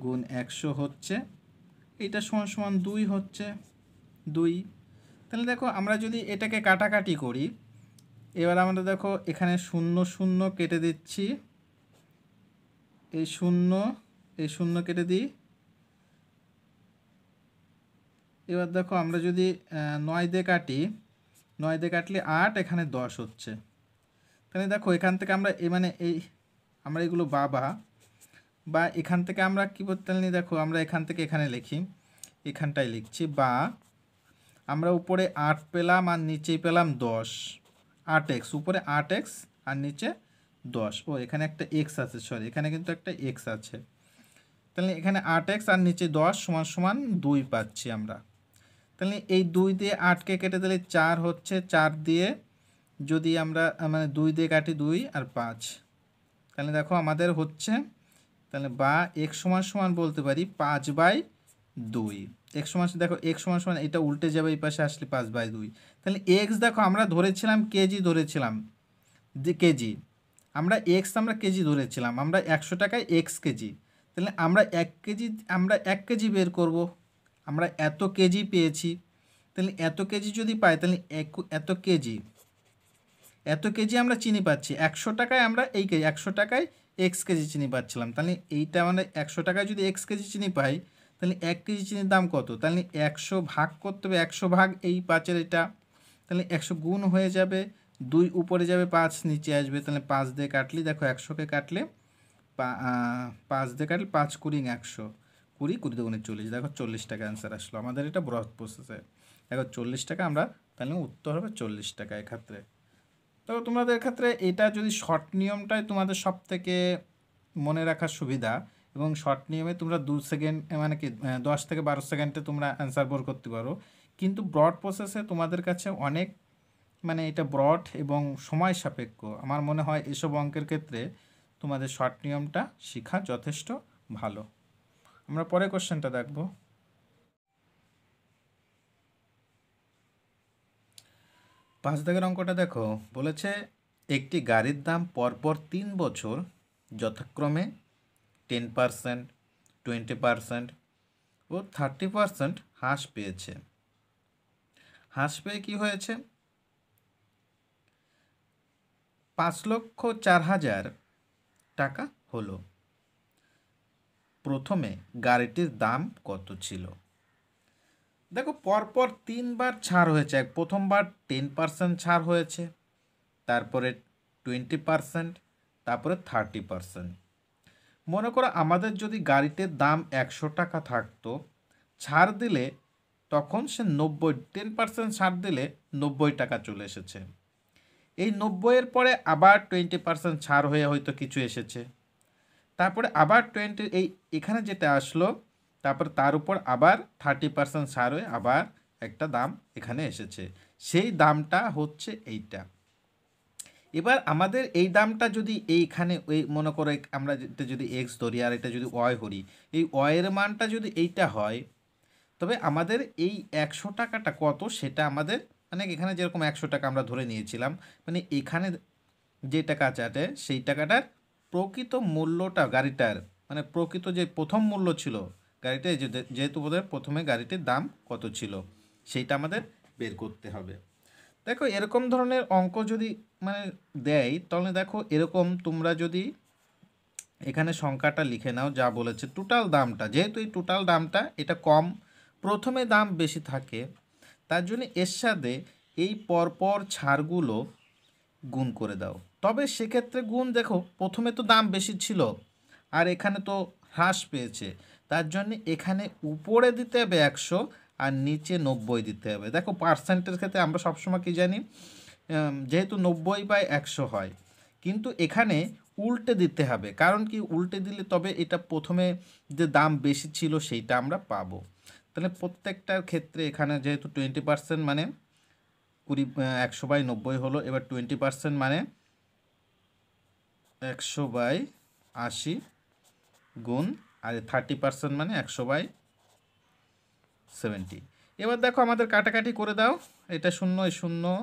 গুণ 100 হচ্ছে, এইটা সমান সমান 2 হচ্ছে 2। তাহলে দেখো আমরা যদি এটাকে কাটাকাটি করি, এবার আমরা দেখো এখানে 0 0 কেটে দিচ্ছি, এই 0 এই 0 কেটে দিই। এবার দেখো আমরা যদি 9 দিয়ে কাটি, 9 দিয়ে কাটলে 8, এখানে 10 হচ্ছে। তাহলে দেখো এখান থেকে আমরা মানে আমরা এগুলো বা এখান থেকে আমরা কী বলতে পারি, দেখো আমরা এখান থেকে এখানে লিখি, এখানটায় লিখছি বা আমরা উপরে 8 পেলাম আর নিচেই পেলাম 10, 8x, উপরে 8x আর নিচে 10। ও এখানে একটা x আছে, সরি এখানে কিন্তু একটা x আছে। তাহলে এখানে 8x আর নিচে 10 সমান সমান 2 পাচ্ছি আমরা। তাহলে এই 2 দিয়ে 8কে কেটে দিলে 4 হচ্ছে, 4 দিয়ে যদি আমরা মানে 2 দিয়ে কাটি 2 আর 5, তাহলে দেখো আমাদের হচ্ছে, তাহলে বা x সমান সমান বলতে পারি 5/2। x সমান, দেখো x সমান সমান এটা উল্টে যাবে এই পাশে আসলে 5/2। তাহলে x দেখো আমরা ধরেছিলাম কেজি, ধরেছিলাম যে কেজি, আমরা x আমরা কেজি ধরেছিলাম, আমরা 100 টাকায় x কেজি। তাহলে আমরা 1 কেজি বের করব, আমরা এত কেজি পেয়েছি। তাহলে এত কেজি যদি পাই, তাহলে এত কেজি আমরা চিনি পাচ্ছি। 100 টাকায় আমরা 100 টাকায় এক্স কেজি চিনি পাচ্ছিলাম। তাহলে এইটা মানে 100 টাকায় যদি এক্স কেজি চিনি পাই, তাহলে 1 কেজি চিনির দাম কত? তাহলে 100 ভাগ করতে হবে, 100 ভাগ এই 5-এর এটা, তাহলে 100 গুণ হয়ে যাবে, 2 উপরে যাবে, 5 নিচে আসবে। তাহলে 5 দিয়ে কাটলে দেখো 100কে কাটলে 5 দিয়ে কাটলে 5 কুড়ি 100, 20 20 দুগুণে 40, দেখো 40 টাকা অ্যান্সার আসলো আমাদের। এটা ব্রড প্রসেসে দেখো 40 টাকা আমরা, তাহলে উত্তর হবে 40 টাকা এক্ষেত্রে। তো তোমাদের ক্ষেত্রে এটা যদি শর্ট নিয়মটাই তোমাদের সব থেকে মনে রাখার সুবিধা, এবং শর্ট নিয়মে তোমরা 2 সেকেন্ড মানে কি 10 থেকে 12 সেকেন্ডে তোমরা অ্যান্সার বের করতে পারো। কিন্তু ব্রড প্রসেসে তোমাদের কাছে অনেক মানে এটা ব্রড এবং সময় সাপেক্ষ। আমার মনে হয় এসব অঙ্কের ক্ষেত্রে তোমাদের শর্ট নিয়মটা শেখা যথেষ্ট ভালো। আমরা পরে কোশ্চেনটা দেখব। 5 দাগের অঙ্কটা দেখো, বলেছে একটি গাড়ির দাম পরপর 3 বছর যথাক্রমে 10%, 20% ও 30% হ্রাস পেয়েছে। হ্রাস পেয়ে কী হয়েছে? 5,04,000 টাকা হলো। প্রথমে গাড়িটির দাম কত ছিল? দেখো পরপর 3বার ছাড় হয়েছে। প্রথমবার 10% ছাড় হয়েছে, তারপরে 20%, তারপরে 30%। মনে করো আমাদের যদি গাড়িটির দাম 100 টাকা থাকতো, ছাড় দিলে তখন সে 10% ছাড় দিলে 90 টাকা চলে এসেছে। এই 90-এর পরে আবার 20% ছাড় হয়ে হয়তো কিছু এসেছে, তারপরে আবার এখানে যেটা আসলো, তারপর তার উপর আবার 30% ছাড় হয়ে আবার একটা দাম এখানে এসেছে। সেই দামটা হচ্ছে এইটা। এবার আমাদের এই দামটা যদি এইখানে মনে করো আমরা এটা যদি এক্স ধরি আর এটা যদি ওয়াই ধরি, এই ওয়াইয়ের মানটা যদি এইটা হয়, তবে আমাদের এই 100 টাকাটা কত সেটা আমাদের মানে এখানে যেরকম 100 টাকা আমরা ধরে নিয়েছিলাম, মানে এখানে যে টাকা আছে সেই টাকাটার প্রকৃত মূল্যটা গাড়িটার, মানে প্রকৃত যে প্রথম মূল্য ছিল গাড়িটা, যেহেতু বোধহয় প্রথমে গাড়িটির দাম কত ছিল সেইটা আমাদের বের করতে হবে। দেখো এরকম ধরনের অঙ্ক যদি মানে দেয়, তাহলে দেখো এরকম তোমরা যদি এখানে সংখ্যাটা লিখে নাও যা বলেছে টোটাল দামটা, যেহেতু এই টোটাল দামটা এটা কম, প্রথমে দাম বেশি থাকে, তার জন্য এর সাথে এই পরপর ছাড়গুলো গুণ করে দাও। তবে সেক্ষেত্রে গুণ দেখো প্রথমে তো দাম বেশি ছিল আর এখানে তো হ্রাস পেয়েছে, তার জন্য এখানে উপরে দিতে হবে 100 আর নিচে 90 দিতে হবে। দেখো পার্সেন্টের ক্ষেত্রে আমরা সবসময় কি জানি, যেহেতু 90/100 হয়, কিন্তু এখানে উল্টে দিতে হবে। কারণ কি, উল্টে দিলে তবে এটা প্রথমে যে দাম বেশি ছিল সেইটা আমরা পাবো। তাহলে প্রত্যেকটার ক্ষেত্রে এখানে যেহেতু 20% মানে 100/90 হলো, এবার 20% মানে 100/80 গুণ, আর 30% মানে 100/70। এবার দেখো আমাদের কাটাকাটি করে দাও, এটা 0 এই 0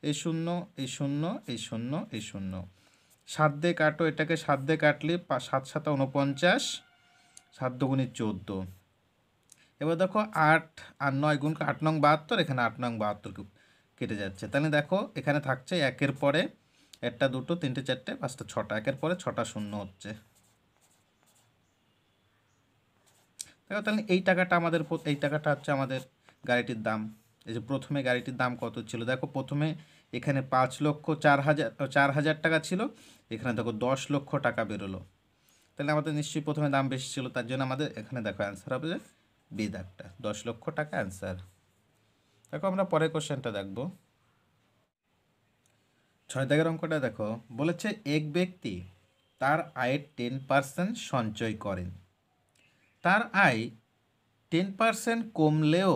এই 0 এই 0 এই 0 এই 0, 7 দিয়ে কাটো, এটাকে 7 দিয়ে কাটলে 7 7 49, 7 দুগুণে 14, এবার দেখো 8 আর 9 গুণ 8 নং 72, এখানে 8 নং 72 কেটে যাচ্ছে। তাহলে দেখো এখানে থাকছে একের পরে একটা, দুটো, তিনটে, চারটে, পাঁচটা, ছটা, একের পরে ছটা শূন্য হচ্ছে। দেখো তাহলে এই টাকাটা আমাদের এই টাকাটা হচ্ছে আমাদের গাড়িটির দাম। এই যে প্রথমে গাড়িটির দাম কত ছিল, দেখো প্রথমে এখানে 5,04,000 টাকা ছিল, এখানে দেখো 10 লক্ষ টাকা বেরোলো। তাহলে আমাদের নিশ্চয়ই প্রথমে দাম বেশি ছিল, তার জন্য আমাদের এখানে দেখো অ্যান্সার হবে যে বি দাগটা, 10 লক্ষ টাকা অ্যান্সার। দেখো আমরা পরের কোশ্চেনটা দেখব। 6 দাগের অঙ্কটা দেখো, বলেছে এক ব্যক্তি তার আয়ের 10% সঞ্চয় করেন। তার আয় 10% কমলেও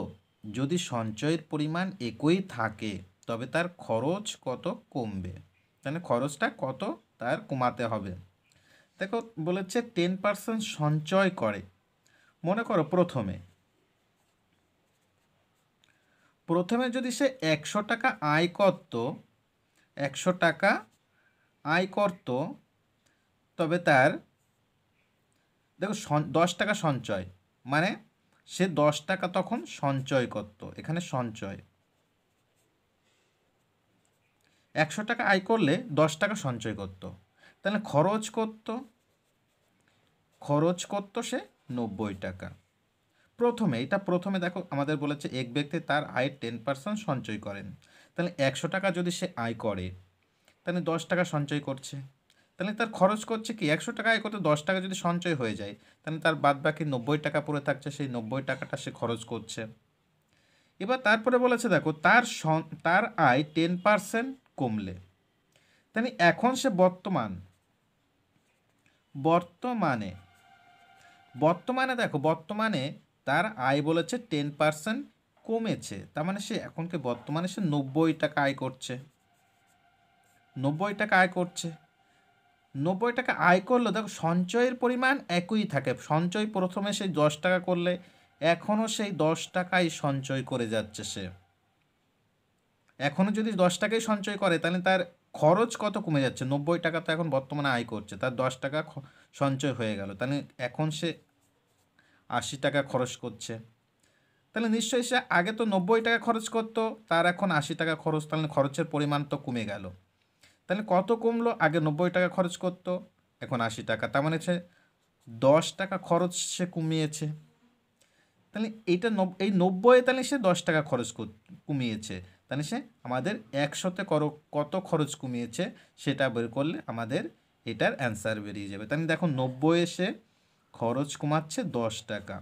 যদি সঞ্চয়ের পরিমাণ একই থাকে তবে তার খরচ কত কমবে, তাহলে খরচটা কত তার কমাতে হবে। দেখো বলেছে 10% সঞ্চয় করে। মনে করো প্রথমে যদি সে 100 টাকা আয় করত, 100 টাকা আয় করত, তবে তার দেখো 10 টাকা সঞ্চয়, মানে সে 10 টাকা তখন সঞ্চয় করত, এখানে সঞ্চয়। 100 টাকা আয় করলে 10 টাকা সঞ্চয় করত, তাহলে খরচ করত সে 90 টাকা। প্রথমে দেখো আমাদের বলেছে এক ব্যক্তি তার আয়ের 10% সঞ্চয় করেন, তাহলে 100 টাকা যদি সে আয় করে তাহলে 10 টাকা সঞ্চয় করছে, তাহলে তার খরচ করছে কি, 100 টাকা আয় করতে 10 টাকা যদি সঞ্চয় হয়ে যায় তাহলে তার বাদ বাকি 90 টাকা পড়ে থাকছে, সেই 90 টাকাটা সে খরচ করছে। এবার তারপরে বলেছে দেখো তার আয় 10% কমলে, তাহলে এখন সে বর্তমানে বর্তমানে তার আয় বলেছে 10% কমেছে, তার মানে সে এখনকে বর্তমানে সে 90 টাকা আয় করছে। 90 টাকা আয় করছে, 90 টাকা আয় করলো, দেখো সঞ্চয়ের পরিমাণ একই থাকে। সঞ্চয় প্রথমে সেই 10 টাকা করলে এখনও সেই 10 টাকাই সঞ্চয় করে যাচ্ছে সে। এখনও যদি 10 টাকাই সঞ্চয় করে তাহলে তার খরচ কত কমে যাচ্ছে, 90 টাকা তো এখন বর্তমানে আয় করছে, তার 10 টাকা সঞ্চয় হয়ে গেল, তাহলে এখন সে 80 টাকা খরচ করছে। তাহলে নিশ্চয়ই সে আগে তো 90 টাকা খরচ করতো, তার এখন 80 টাকা খরচ, তাহলে খরচের পরিমাণ তো কমে গেল। তাহলে কত কমলো, আগে 90 টাকা খরচ করতো, এখন 80 টাকা, তার মানে সে 10 টাকা খরচ সে কমিয়েছে। তাহলে এই 90 তাহলে সে 10 টাকা খরচ কমিয়েছে, তাহলে সে আমাদের 100তে কত খরচ কমিয়েছে সেটা বের করলে আমাদের এটার অ্যান্সার বেরিয়ে যাবে। তাহলে দেখো 90 সে খরচ কমাচ্ছে 10 টাকা,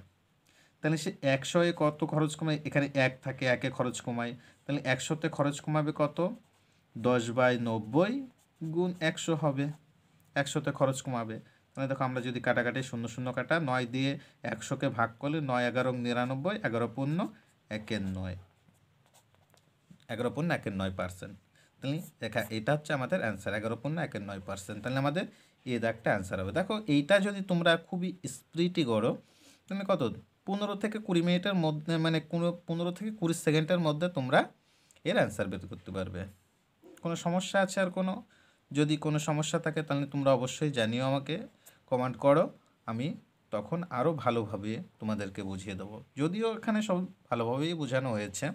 তাহলে সে 100-এ কত খরচ কমায়, এখানে 1 থাকে, 1-এ খরচ কমায়, তাহলে 100তে খরচ কমাবে কত, 10/90 গুণ 100 হবে, 100তে খরচ কমাবে। তাহলে দেখো আমরা যদি কাটাকাটি 0 0 কাটা, 9 দিয়ে 100কে ভাগ করলে 9 11 99, 11 পূর্ণ 1-এর 9, 11 পূর্ণ 1-এর 9%। তাহলে এটা হচ্ছে আমাদের অ্যান্সার, 11 পূর্ণ 1-এর 9%। তাহলে আমাদের এ দাগটা অ্যান্সার হবে। দেখো এইটা যদি তোমরা খুবই স্পিডি করো তাহলে কত 15 থেকে 20 মিনিটের মধ্যে, মানে 15 থেকে 20 সেকেন্ডের মধ্যে তোমরা এর অ্যান্সার বের করতে পারবে। কোনো সমস্যা আছে আর কোনো, যদি কোনো সমস্যা থাকে তাহলে তোমরা অবশ্যই জানিও আমাকে, কমেন্ট করো, আমি তখন আরও ভালোভাবে তোমাদেরকে বুঝিয়ে দেবো, যদিও এখানে সব ভালোভাবেই বোঝানো হয়েছে।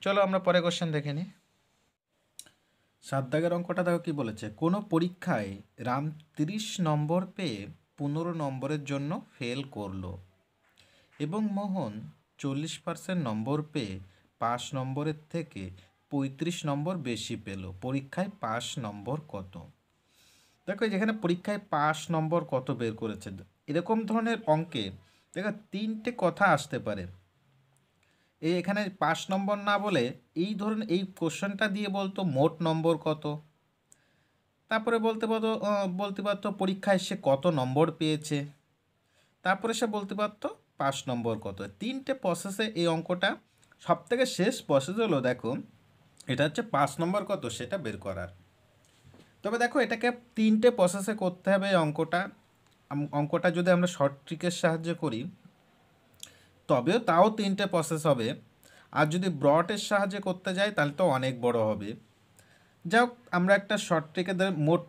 চলো আমরা পরে কোশ্চেন দেখে নিই। 7 দাগের অঙ্কটা দেখো কি বলেছে, কোনো পরীক্ষায় রাম 30 নম্বর পেয়ে 15 নম্বরের জন্য ফেল করলো এবং মোহন 40% নম্বর পেয়ে 5 নম্বরের থেকে 35 নম্বর বেশি পেল, পরীক্ষায় পাস নম্বর কত। দেখো যেখানে পরীক্ষায় পাস নম্বর কত বের করেছে, এরকম ধরনের অঙ্কে দেখো 3টে কথা আসতে পারে। এখানে 5 নম্বর না বলে এই কোশ্চেনটা দিয়ে বলতো মোট নম্বর কত, তারপরে বলতে পারতো পরীক্ষায় সে কত নম্বর পেয়েছে, তারপরে সে বলতে পারতো 5 নম্বর কত। 3টে প্রসেসে এই অঙ্কটা, সবথেকে শেষ প্রসেস হলো দেখো এটা হচ্ছে 5 নম্বর কত সেটা বের করার। তবে দেখো এটাকে 3টে প্রসেসে করতে হবে এই অঙ্কটা যদি আমরা শর্ট ট্রিকের সাহায্যে করি তবেও তাও 3টে প্রসেস হবে, আর যদি ব্রডের সাহায্যে করতে যাই তাহলে তো অনেক বড় হবে। যাই হোক আমরা একটা শর্ট ট্রিকে মোট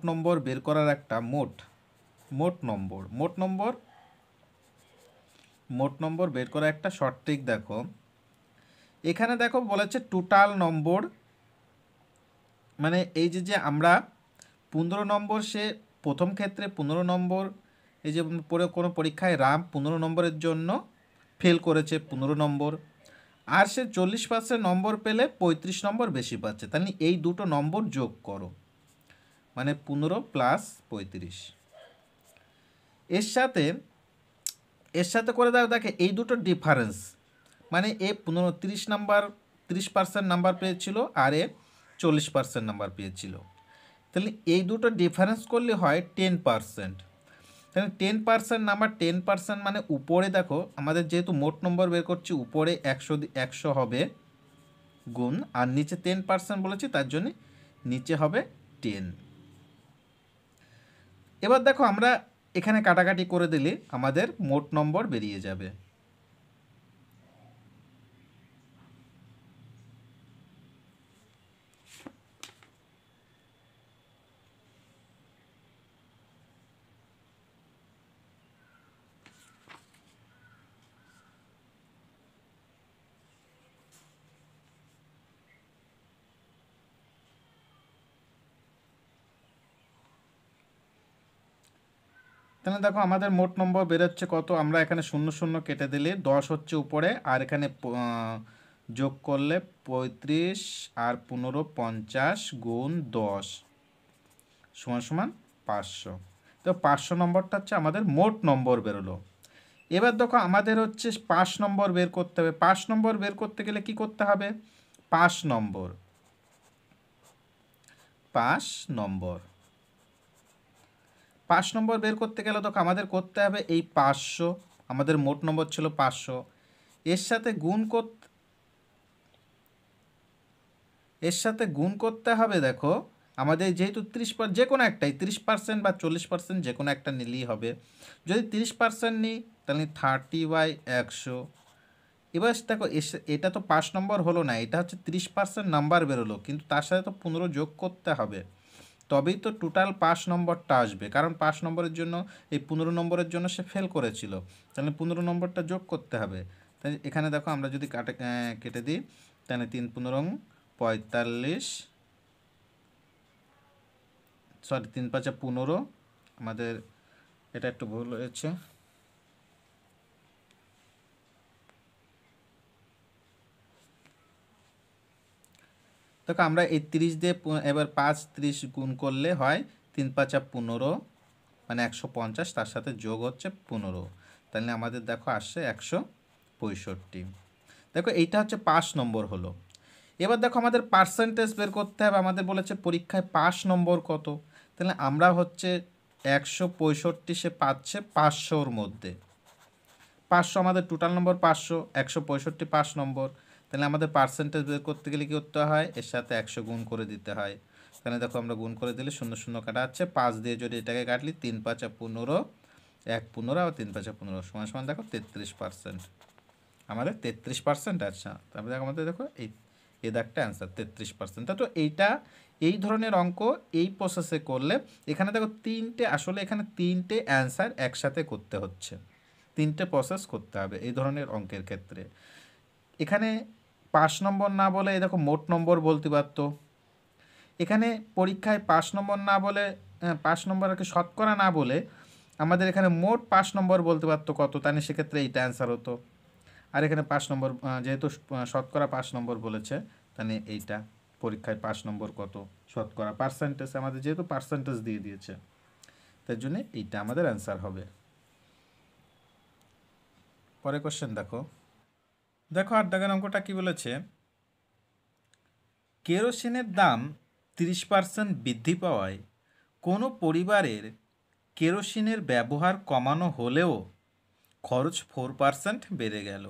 নম্বর বের করার একটা মোট নম্বর মোট নম্বর বের করা একটা শর্ট ট্রিক দেখো। এখানে দেখো বলেছে টোটাল নম্বর, মানে এই যে আমরা 15 নম্বর, সে প্রথম ক্ষেত্রে 15 নম্বর, এই যে পরে কোনো পরীক্ষায় রাম 15 নম্বরের জন্য ফেল করেছে 15 নম্বর, আর সে 40% নম্বর পেলে 35 নম্বর বেশি পাচ্ছে। তাহলে এই দুটো নম্বর যোগ করো, মানে 15 প্লাস 35। এর সাথে করে দাও, দেখে এই দুটো ডিফারেন্স, মানে এ 30 নাম্বার 30% নাম্বার পেয়েছিল, আর এ 40% নাম্বার পেয়েছিল। তাহলে এই দুটো ডিফারেন্স করলে হয় 10%। তাহলে 10% নাম্বার 10% মানে উপরে দেখো আমাদের যেহেতু মোট নম্বর বের করছি, উপরে 100 হবে গুণ, আর নিচে 10% বলেছি তার জন্য নিচে হবে 10। এবার দেখো আমরা এখানে কাটাকাটি করে দিলে আমাদের মোট নম্বর বেরিয়ে যাবে। তাহলে দেখো আমাদের মোট নম্বর বেরোচ্ছে কত, আমরা এখানে 0 0 কেটে দিলে 10 হচ্ছে উপরে, আর এখানে যোগ করলে 35 আর 15 50 গুণ 10 সমান সমান 500। তো 500 নম্বরটা হচ্ছে আমাদের মোট নম্বর বেরোলো। এবার দেখো আমাদের হচ্ছে 5 নম্বর বের করতে হবে। 5 নম্বর বের করতে গেলে কি করতে হবে, 5 নম্বর 5 নম্বর 5 নম্বর বের করতে গেলে দেখো আমাদের করতে হবে এই 500, আমাদের মোট নম্বর ছিল 500, এর সাথে গুণ করতে হবে। দেখো আমাদের যেহেতু 30%, যে কোনো একটাই 30% বা 40% যে কোনো একটা নিলেই হবে। যদি 30% নিই তাহলে 30/100। এবার দেখো এটা তো 5 নম্বর হলো না, এটা হচ্ছে 30% নাম্বার বেরোলো, কিন্তু তার সাথে তো 15 যোগ করতে হবে, তবেই তো টোটাল 5 নম্বরটা আসবে। কারণ 5 নম্বরের জন্য, এই 15 নম্বরের জন্য সে ফেল করেছিল, তাহলে 15 নম্বরটা যোগ করতে হবে। তাই এখানে দেখো আমরা যদি কেটে দিই, তাহলে 3 15 45, সরি 3 5 15, আমাদের এটা একটু ভুল হয়েছে। দেখো আমরা এই 30 দিয়ে এবার 5 30 গুণ করলে হয় 3 5 15, মানে 150, তার সাথে যোগ হচ্ছে 15, তাহলে আমাদের দেখো আসছে 165। দেখো এইটা হচ্ছে 5 নম্বর হলো। এবার দেখো আমাদের পার্সেন্টেজ বের করতে হবে। আমাদের বলেছে পরীক্ষায় পাস নম্বর কত, তাহলে আমরা হচ্ছে 165 সে পাচ্ছে 500-র মধ্যে। 500 আমাদের টোটাল নম্বর 500, 165 5 নম্বর, তাহলে আমাদের পার্সেন্টেজ বের করতে গেলে কী করতে হয়, এর সাথে 100 গুণ করে দিতে হয়। তাহলে দেখো আমরা গুণ করে দিলে 0 0 কাটা যাচ্ছে, 5 দিয়ে যদি এটাকে কাটলি 3 5 15, 1 15 আর 3 5 15 সমান সমান দেখো 33%। আমাদের 33%। আচ্ছা, তারপরে দেখো আমাদের দেখো এই দাগটা অ্যান্সার 33%। তো এইটা, এই ধরনের অঙ্ক এই প্রসেসে করলে, এখানে দেখো আসলে এখানে 3টে অ্যান্সার একসাথে করতে হচ্ছে, 3টে প্রসেস করতে হবে এই ধরনের অঙ্কের ক্ষেত্রে। এখানে 5 নম্বর না বলে এই দেখো মোট নম্বর বলতে পারতো। এখানে পরীক্ষায় 5 নম্বর না বলে, 5 নম্বর আর কি শতকরা না বলে আমাদের এখানে মোট 5 নম্বর বলতে পারতো কত, তাহলে সেক্ষেত্রে এইটা অ্যান্সার হতো। আর এখানে 5 নম্বর, যেহেতু শতকরা 5 নম্বর বলেছে, তাহলে এইটা পরীক্ষায় 5 নম্বর কত, শতকরা পার্সেন্টেজ, আমাদের যেহেতু পার্সেন্টেজ দিয়ে দিয়েছে, তার জন্য এইটা আমাদের অ্যান্সার হবে। পরে কোশ্চেন দেখো। দেখো 8 দাগের অঙ্কটা কি বলেছে, কেরোসিনের দাম 30% বৃদ্ধি পাওয়ায় কোনো পরিবারের কেরোসিনের ব্যবহার কমানো হলেও খরচ 4% বেড়ে গেল।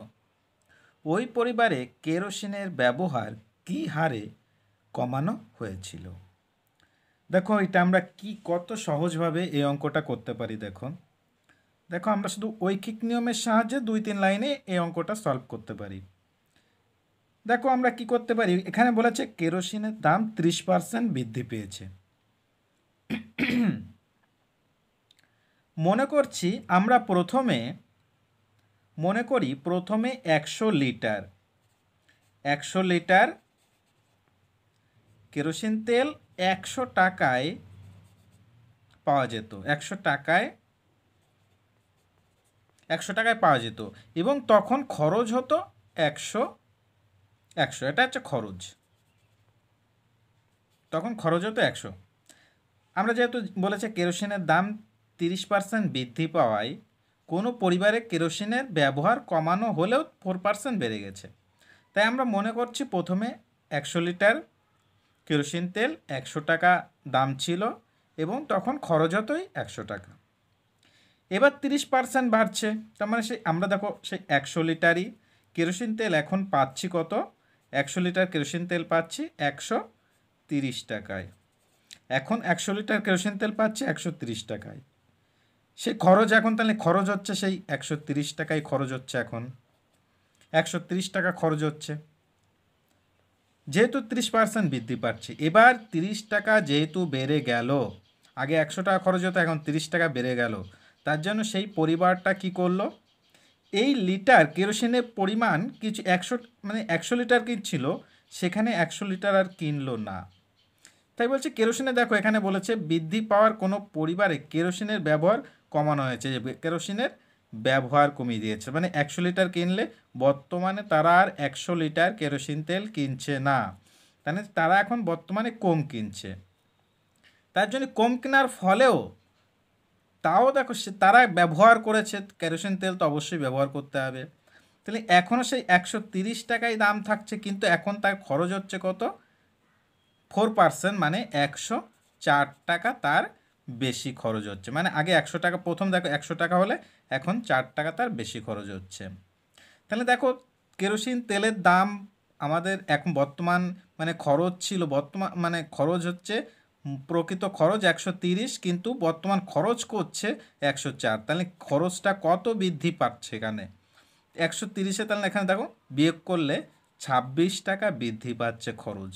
ওই পরিবারে কেরোসিনের ব্যবহার কী হারে কমানো হয়েছিল। দেখো এটা আমরা কত সহজভাবে এই অঙ্কটা করতে পারি। দেখো আমরা শুধু ঐকিক নিয়মের সাহায্যে 2-3 লাইনে এই অঙ্কটা সলভ করতে পারি। দেখো আমরা কি করতে পারি, এখানে বলেছে কেরোসিনের দাম 30% বৃদ্ধি পেয়েছে। মনে করছি আমরা প্রথমে মনে করি প্রথমে 100 লিটার কেরোসিন তেল 100 টাকায় পাওয়া যেত, 100 টাকায় পাওয়া যেত, এবং তখন খরচ হতো 100, এটা হচ্ছে খরচ, তখন খরচ হতো 100। আমরা যেহেতু বলেছে কেরোসিনের দাম 30% বৃদ্ধি পাওয়ায় কোনো পরিবারে কেরোসিনের ব্যবহার কমানো হলেও 4% বেড়ে গেছে, তাই আমরা মনে করছি প্রথমে 100 লিটার কেরোসিন তেল 100 টাকা দাম ছিল এবং তখন খরচ হতোই 100 টাকা। এবার 30% বাড়ছে, তার মানে সেই আমরা দেখো সেই 100 লিটারই কেরোসিন তেল এখন পাচ্ছি কত, 100 লিটার কেরোসিন তেল পাচ্ছি 130 টাকায়। এখন 100 লিটার কেরোসিন তেল পাচ্ছি 130 টাকায়। সেই খরচ এখন তাহলে খরচ হচ্ছে সেই 130 টাকায় খরচ হচ্ছে, এখন 130 টাকা খরচ হচ্ছে, যেহেতু 30% বৃদ্ধি পাচ্ছে। এবার 30 টাকা যেহেতু বেড়ে গেল, আগে 100 টাকা খরচ হতো, এখন 30 টাকা বেড়ে গেল, তার জন্য সেই পরিবারটা কি করলো, এই লিটার কেরোসিনের পরিমাণ কিছু 100 লিটার কিনছিল, সেখানে 100 লিটার আর কিনলো না। তাই বলছে কেরোসিনে, দেখো এখানে বলেছে বৃদ্ধি পাওয়ার কোনো পরিবারে কেরোসিনের ব্যবহার কমানো হয়েছে, যে কেরোসিনের ব্যবহার কমিয়ে দিয়েছে, মানে 100 লিটার কিনলে বর্তমানে তারা আর 100 লিটার কেরোসিন তেল কিনছে না, মানে তারা এখন বর্তমানে কম কিনছে। তার জন্য কম কেনার ফলেও তাও দেখো তারা ব্যবহার করেছে কেরোসিন তেল, তো অবশ্যই ব্যবহার করতে হবে, তাহলে এখনও সেই 130 টাকায় দাম থাকছে, কিন্তু এখন তার খরচ হচ্ছে কত, 4%, মানে 104 টাকা তার বেশি খরচ হচ্ছে, মানে আগে 100 টাকা, প্রথম দেখো 100 টাকা হলে এখন 4 টাকা তার বেশি খরচ হচ্ছে। তাহলে দেখো কেরোসিন তেলের দাম আমাদের এখন বর্তমান মানে খরচ ছিল, বর্তমান মানে খরচ হচ্ছে প্রকৃত খরচ 130, কিন্তু বর্তমান খরচ করছে 104, তাহলে খরচটা কত বৃদ্ধি পাচ্ছে এখানে 130-এ, তাহলে এখানে দেখো বিয়োগ করলে 26 টাকা বৃদ্ধি পাচ্ছে খরচ,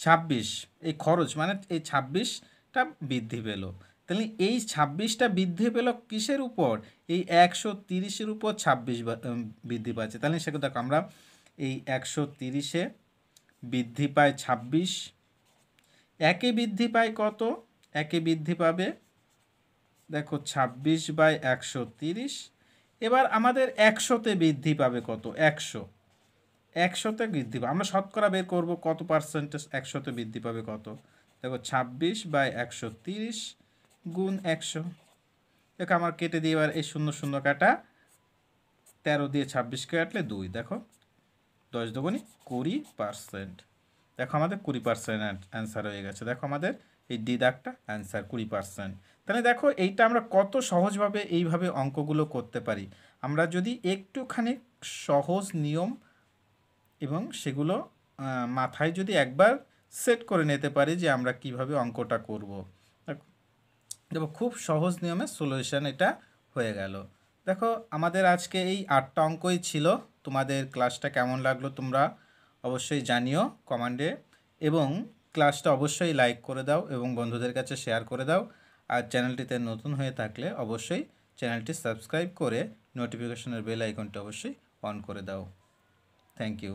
26 এই খরচ মানে এই 26টা বৃদ্ধি পেল। তাহলে এই 26টা বৃদ্ধি পেল কিসের উপর, এই 130-এর উপর 26 বৃদ্ধি পাচ্ছে, তাহলে সেটা দেখো আমরা এই 130-এ বৃদ্ধি পায় 26, একে বৃদ্ধি পায় কত, একে বৃদ্ধি পাবে দেখো 26/130। এবার আমাদের 100-তে বৃদ্ধি পাবে কত, 100-তে বৃদ্ধি পাবে, আমরা শতকরা বের করব কত পার্সেন্টেজ 100-তে বৃদ্ধি পাবে কত, দেখো 26/130 গুণ 100, দেখো আমার কেটে দিয়ে এবার এই 0 0 কাটা, 13 দিয়ে 26 কাটলে 2, দেখো 10 দুগুণে 20%, দেখো আমাদের 20% অ্যান্সার হয়ে গেছে, দেখো আমাদের এই ডি দাগটা অ্যান্সার 20%। তাহলে দেখো এইটা আমরা কত সহজভাবে এইভাবে অঙ্কগুলো করতে পারি, আমরা যদি একটুখানি সহজ নিয়ম এবং সেগুলো মাথায় যদি একবার সেট করে নিতে পারি যে আমরা কিভাবে অঙ্কটা করব, দেখো খুব সহজ নিয়মে সলিউশন এটা হয়ে গেল। দেখো আমাদের আজকে এই 8টা অঙ্কই ছিল, তোমাদের ক্লাসটা কেমন লাগলো তোমরা অবশ্যই জানিও কমেন্টে, এবং ক্লাসটা অবশ্যই লাইক করে দাও এবং বন্ধুদের কাছে শেয়ার করে দাও, আর চ্যানেলটিতে নতুন হয়ে থাকলে অবশ্যই চ্যানেলটি সাবস্ক্রাইব করে নোটিফিকেশনের বেল আইকনটি অবশ্যই অন করে দাও। Thank you.